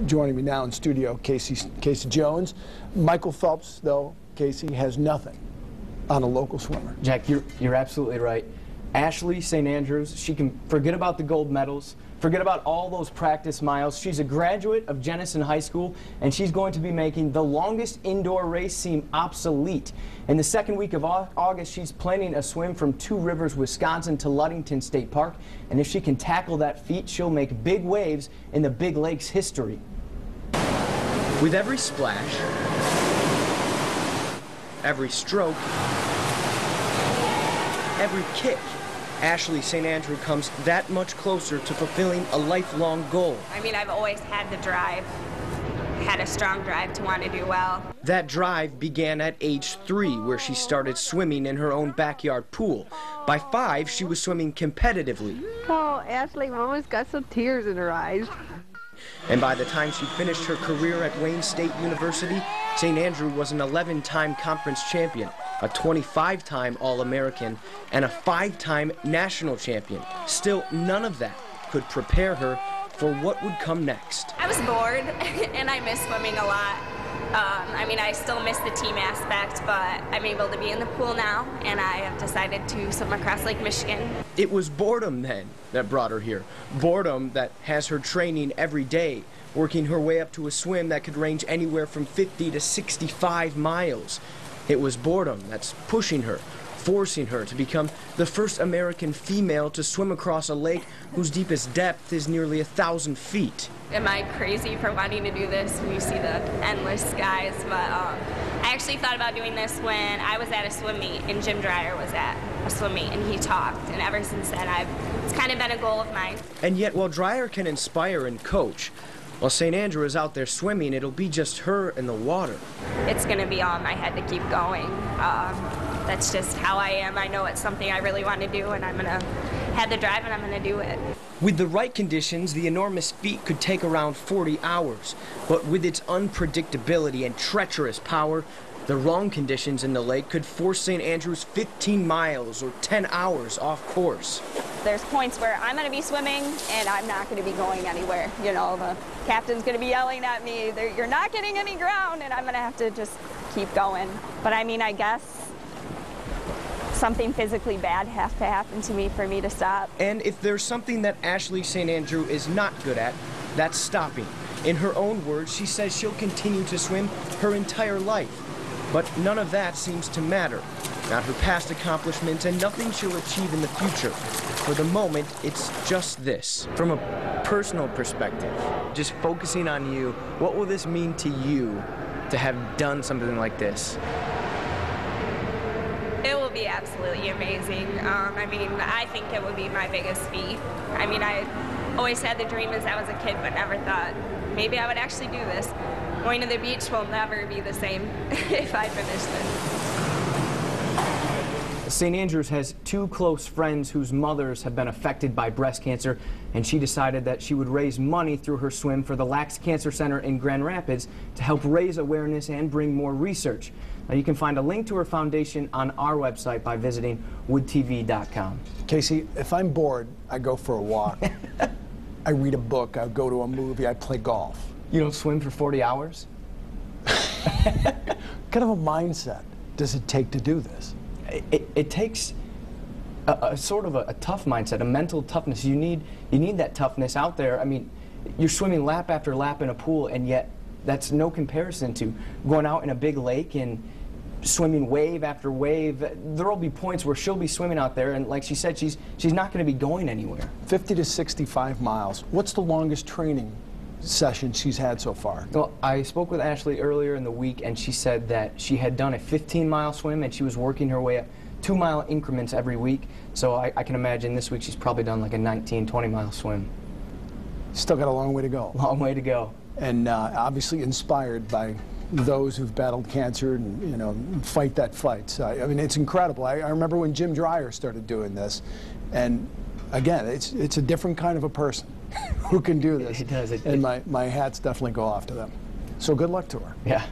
joining me now in studio, Casey Jones. Michael Phelps, though, Casey, has nothing on a local swimmer. Jack, you're absolutely right. Ashley St. Andrews, she can forget about the gold medals, forget about all those practice miles. She's a graduate of Jenison High School, and she's going to be making the longest indoor race seem obsolete. In the second week of August, she's planning a swim from Two Rivers, Wisconsin to Ludington State Park, and if she can tackle that feat, she'll make big waves in the Big Lakes history. With every splash, every stroke, every kick, Ashley St. Andrew comes that much closer to fulfilling a lifelong goal. I mean, I've always had the drive, had a strong drive to want to do well. That drive began at age 3, where she started swimming in her own backyard pool. By 5, she was swimming competitively. Oh, Ashley, Mama's got some tears in her eyes. And by the time she finished her career at Wayne State University, St. Andrew was an 11-time conference champion, a 25-time All-American, and a 5-time national champion. Still, none of that could prepare her for what would come next. I was bored, and I miss swimming a lot. I mean, I still miss the team aspect, but I'm able to be in the pool now, and I have decided to swim across Lake Michigan. It was boredom then that brought her here. Boredom that has her training every day, working her way up to a swim that could range anywhere from 50 to 65 miles. It was boredom that's pushing her, forcing her to become the first American female to swim across a lake whose deepest depth is nearly 1,000 feet. Am I crazy for wanting to do this when you see the endless skies? But I actually thought about doing this when I was at a swim meet and Jim Dreyer was at a swim meet and he talked, and ever since then it's kind of been a goal of mine. And yet while Dreyer can inspire and coach, while St. Andrew is out there swimming, it'll be just her in the water. It's going to be all in my head to keep going. That's just how I am. I know it's something I really want to do, and I'm going to have the drive, and I'm going to do it. With the right conditions, the enormous feat could take around 40 hours. But with its unpredictability and treacherous power, the wrong conditions in the lake could force St. Andrews 15 miles or 10 hours off course. There's points where I'm going to be swimming and I'm not going to be going anywhere. You know, the captain's going to be yelling at me, you're not getting any ground, and I'm going to have to just keep going. But I mean, I guess something physically bad has to happen to me for me to stop. And if there's something that Ashley St. Andrew is not good at, that's stopping. In her own words, she says she'll continue to swim her entire life. But none of that seems to matter. Not her past accomplishments and nothing she'll achieve in the future. For the moment, it's just this. From a personal perspective, just focusing on you, what will this mean to you to have done something like this? It will be absolutely amazing. I mean, I think it would be my biggest feat. I mean, I always had the dream as I was a kid, but never thought maybe I would actually do this. Going to the beach will never be the same if I finish this. St. Andrews has 2 close friends whose mothers have been affected by breast cancer, and she decided that she would raise money through her swim for the Lax Cancer Center in Grand Rapids to help raise awareness and bring more research. Now, you can find a link to her foundation on our website by visiting woodtv.com. Casey, if I'm bored, I go for a walk. I read a book, I go to a movie, I play golf. You don't swim for 40 hours? What kind of a mindset does it take to do this? It takes a sort of a tough mindset, a mental toughness. You need that toughness out there. I mean, you're swimming lap after lap in a pool, and yet that's no comparison to going out in a big lake and swimming wave after wave. There will be points where she'll be swimming out there, and like she said, she's not going to be going anywhere. 50 to 65 miles. What's the longest training session she's had so far? Well, I spoke with Ashley earlier in the week, and she said that she had done a 15-mile swim, and she was working her way up 2-mile increments every week. So I can imagine this week she's probably done like a 19, 20-mile swim. Still got a long way to go. Long way to go. And obviously inspired by those who've battled cancer and, you know, fight that fight. So, I mean, it's incredible. I remember when Jim Dreyer started doing this, and again, it's a different kind of a person who can do this. It does. And my hats definitely go off to them. So good luck to her. Yeah.